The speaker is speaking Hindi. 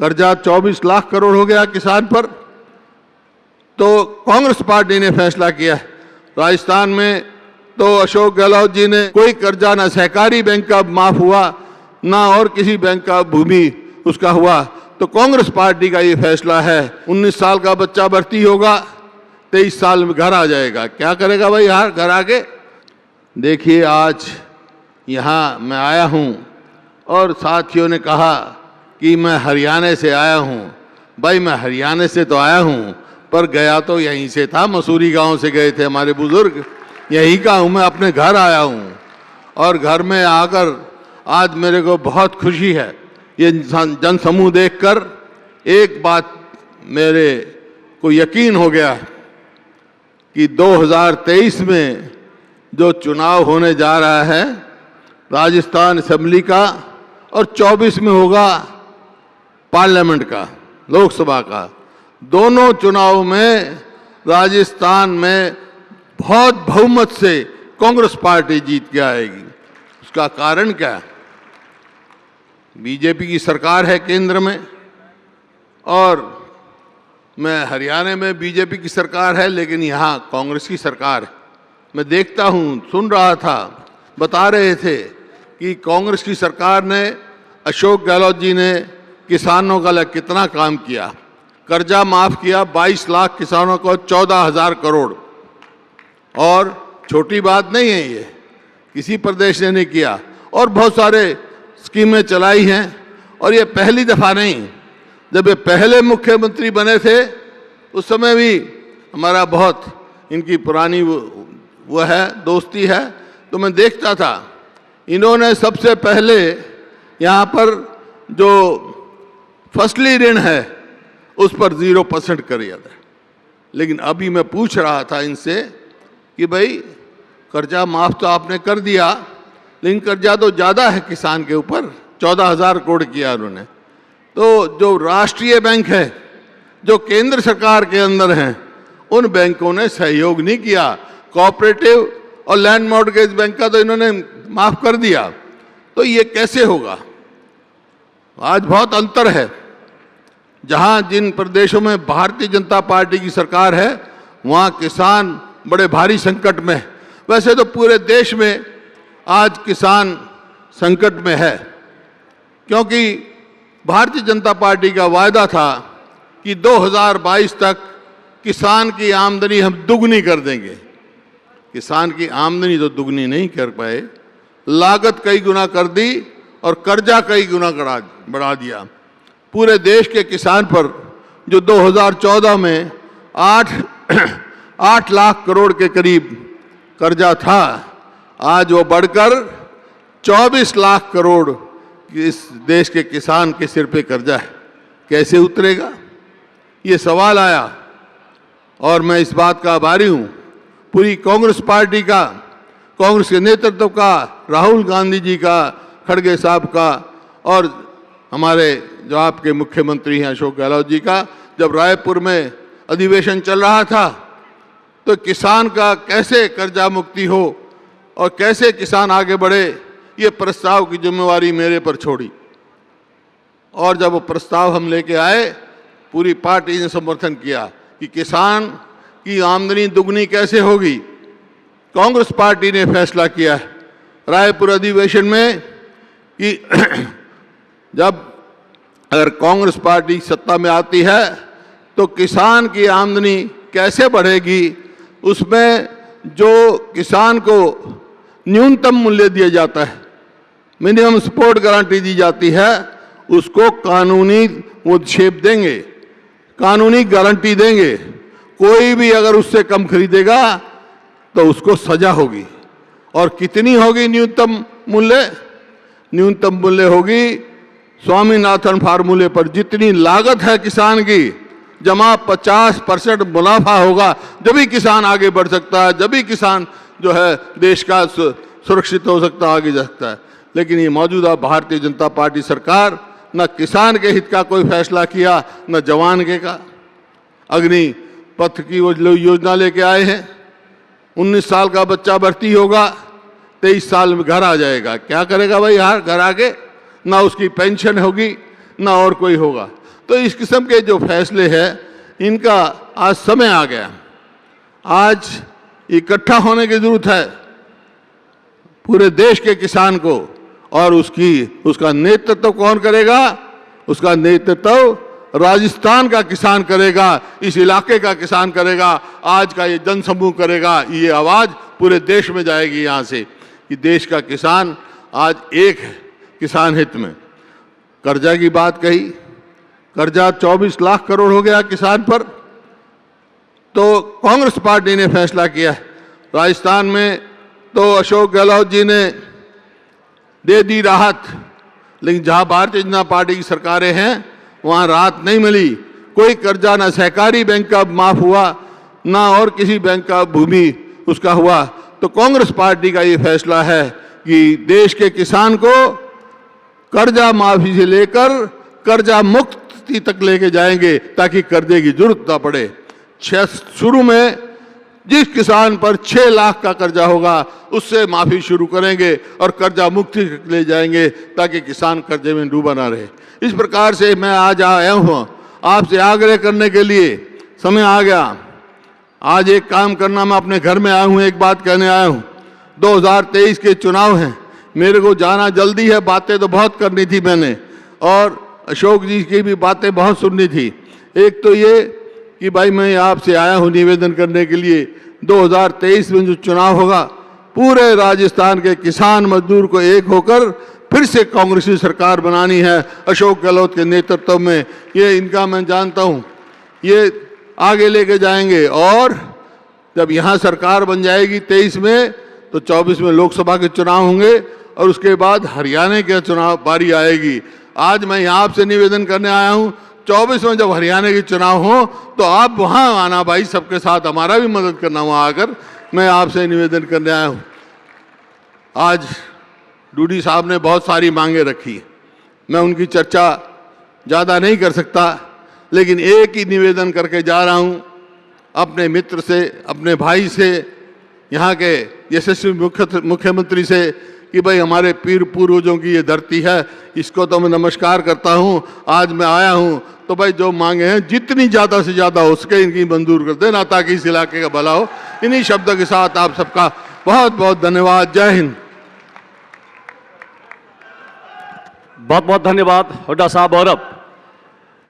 कर्जा 24 लाख करोड़ हो गया किसान पर। तो कांग्रेस पार्टी ने फैसला किया है। राजस्थान में तो अशोक गहलोत जी ने कोई कर्जा ना सहकारी बैंक का माफ हुआ, ना और किसी बैंक का भूमि उसका हुआ। तो कांग्रेस पार्टी का ये फैसला है। 19 साल का बच्चा भर्ती होगा, 23 साल में घर आ जाएगा। क्या करेगा भाई यार घर आके? देखिए, आज यहाँ मैं आया हूँ और साथियों ने कहा कि मैं हरियाणा से आया हूँ। भाई मैं हरियाणा से तो आया हूँ, पर गया तो यहीं से था, मसूरी गांव से गए थे हमारे बुजुर्ग। यहीं का हूँ, मैं अपने घर आया हूँ और घर में आकर आज मेरे को बहुत खुशी है। ये जनसमूह देखकर एक बात मेरे को यकीन हो गया कि 2023 में जो चुनाव होने जा रहा है राजस्थान असेंबली का, और 24 में होगा पार्लियामेंट का, लोकसभा का, दोनों चुनाव में राजस्थान में बहुत बहुमत से कांग्रेस पार्टी जीत के आएगी। उसका कारण क्या है? बीजेपी की सरकार है केंद्र में, और मैं हरियाणा में बीजेपी की सरकार है, लेकिन यहाँ कांग्रेस की सरकार है। मैं देखता हूँ, सुन रहा था, बता रहे थे कि कांग्रेस की सरकार ने, अशोक गहलोत जी ने किसानों का कितना काम किया। कर्जा माफ किया 22 लाख किसानों को, 14,000 करोड़। और छोटी बात नहीं है ये, किसी प्रदेश ने नहीं किया। और बहुत सारे स्कीमें चलाई हैं, और ये पहली दफा नहीं। जब ये पहले मुख्यमंत्री बने थे उस समय भी हमारा बहुत इनकी पुरानी वो है, दोस्ती है, तो मैं देखता था इन्होंने सबसे पहले यहाँ पर जो फसली ऋण है उस पर 0% कर दिया था। लेकिन अभी मैं पूछ रहा था इनसे कि भाई कर्जा माफ तो आपने कर दिया, लेकिन कर्जा तो ज़्यादा है किसान के ऊपर, 14,000 करोड़ किया उन्होंने। तो जो राष्ट्रीय बैंक है, जो केंद्र सरकार के अंदर हैं, उन बैंकों ने सहयोग नहीं किया। कोऑपरेटिव और लैंड मॉर्गेज बैंक का तो इन्होंने माफ कर दिया। तो ये कैसे होगा? आज बहुत अंतर है। जहां जिन प्रदेशों में भारतीय जनता पार्टी की सरकार है वहां किसान बड़े भारी संकट में है। वैसे तो पूरे देश में आज किसान संकट में है, क्योंकि भारतीय जनता पार्टी का वायदा था कि 2022 तक किसान की आमदनी हम दुगनी कर देंगे। किसान की आमदनी तो दुगनी नहीं कर पाए, लागत कई गुना कर दी और कर्जा कई गुना बढ़ा दिया। पूरे देश के किसान पर जो 2014 में 8 लाख करोड़ के करीब कर्जा था, आज वो बढ़कर 24 लाख करोड़ इस देश के किसान के सिर पे कर्जा है। कैसे उतरेगा? ये सवाल आया। और मैं इस बात का आभारी हूँ पूरी कांग्रेस पार्टी का, कांग्रेस के नेतृत्व का, राहुल गांधी जी का, खड़गे साहब का, और हमारे जो आपके मुख्यमंत्री हैं अशोक गहलोत जी का। जब रायपुर में अधिवेशन चल रहा था तो किसान का कैसे कर्जा मुक्ति हो और कैसे किसान आगे बढ़े, ये प्रस्ताव की जिम्मेवारी मेरे पर छोड़ी। और जब वो प्रस्ताव हम लेके आए, पूरी पार्टी ने समर्थन किया कि किसान की आमदनी दुगनी कैसे होगी। कांग्रेस पार्टी ने फैसला किया है रायपुर अधिवेशन में कि जब अगर कांग्रेस पार्टी सत्ता में आती है तो किसान की आमदनी कैसे बढ़ेगी, उसमें जो किसान को न्यूनतम मूल्य दिया जाता है, मिनिमम सपोर्ट गारंटी दी जाती है, उसको कानूनी वो शेप देंगे, कानूनी गारंटी देंगे। कोई भी अगर उससे कम खरीदेगा तो उसको सजा होगी। और कितनी होगी न्यूनतम मूल्य? न्यूनतम मूल्य होगी स्वामीनाथन फार्मूले पर जितनी लागत है किसान की जमा 50% मुनाफा होगा, जब भी किसान आगे बढ़ सकता है, जब भी किसान जो है देश का सुरक्षित हो सकता है, आगे जा सकता है। लेकिन ये मौजूदा भारतीय जनता पार्टी सरकार न किसान के हित का कोई फैसला किया, न जवान के का। अग्नि पथ की वो योजना लेके आए हैं, 19 साल का बच्चा भर्ती होगा, 23 साल में घर आ जाएगा। क्या करेगा भाई यार घर आके? ना उसकी पेंशन होगी, ना और कोई होगा। तो इस किस्म के जो फैसले हैं इनका आज समय आ गया। आज इकट्ठा होने की जरूरत है पूरे देश के किसान को, और उसका नेतृत्व कौन करेगा? उसका नेतृत्व राजस्थान का किसान करेगा, इस इलाके का किसान करेगा, आज का ये जनसमूह करेगा। ये आवाज पूरे देश में जाएगी यहाँ से कि देश का किसान आज एक है किसान हित में। कर्जा की बात कही, कर्जा 24 लाख करोड़ हो गया किसान पर, तो कांग्रेस पार्टी ने फैसला किया। राजस्थान में तो अशोक गहलोत जी ने दे दी राहत, लेकिन जहां भारतीय जनता पार्टी की सरकारें हैं वहां राहत नहीं मिली। कोई कर्जा ना सहकारी बैंक का माफ हुआ, ना और किसी बैंक का भूमि उसका हुआ। तो कांग्रेस पार्टी का ये फैसला है कि देश के किसान को कर्जा माफी से लेकर कर्जा मुक्ति तक लेके जाएंगे ताकि कर्जे की जरूरत ना पड़े। शुरू में जिस किसान पर 6 लाख का कर्जा होगा उससे माफी शुरू करेंगे और कर्जा मुक्ति ले जाएंगे ताकि किसान कर्जे में डूबा ना रहे। इस प्रकार से मैं आज आया हूँ आपसे आग्रह करने के लिए। समय आ गया, आज एक काम करना। मैं अपने घर में आया हूँ, एक बात कहने आया हूँ। 2023 के चुनाव हैं, मेरे को जाना जल्दी है। बातें तो बहुत करनी थी मैंने, और अशोक जी की भी बातें बहुत सुननी थी। एक तो ये कि भाई मैं आपसे आया हूँ निवेदन करने के लिए, 2023 में जो चुनाव होगा पूरे राजस्थान के किसान मजदूर को एक होकर फिर से कांग्रेस की सरकार बनानी है अशोक गहलोत के नेतृत्व में। ये इनका मैं जानता हूँ, ये आगे लेके जाएंगे। और जब यहाँ सरकार बन जाएगी 23 में, तो 24 में लोकसभा के चुनाव होंगे और उसके बाद हरियाणा के चुनाव बारी आएगी। आज मैं यहाँ आपसे निवेदन करने आया हूँ, 24 में जब हरियाणा के चुनाव हो तो आप वहाँ आना भाई, सबके साथ हमारा भी मदद करना वहाँ आकर। मैं आपसे निवेदन करने आया हूँ। आज डूडी साहब ने बहुत सारी मांगे रखी, मैं उनकी चर्चा ज़्यादा नहीं कर सकता, लेकिन एक ही निवेदन करके जा रहा हूँ अपने मित्र से, अपने भाई से, यहाँ के यशस्वी मुख्यमंत्री से कि भाई हमारे पीर पूर्वजों की ये धरती है, इसको तो मैं नमस्कार करता हूँ। आज मैं आया हूँ तो भाई जो मांगे हैं जितनी ज़्यादा से ज़्यादा हो सके इनकी मंजूर कर देना ताकि इस इलाके का भला हो। इन्हीं शब्दों के साथ आप सबका बहुत बहुत धन्यवाद। जय हिंद। बहुत बहुत धन्यवाद हुड्डा साहब। और अब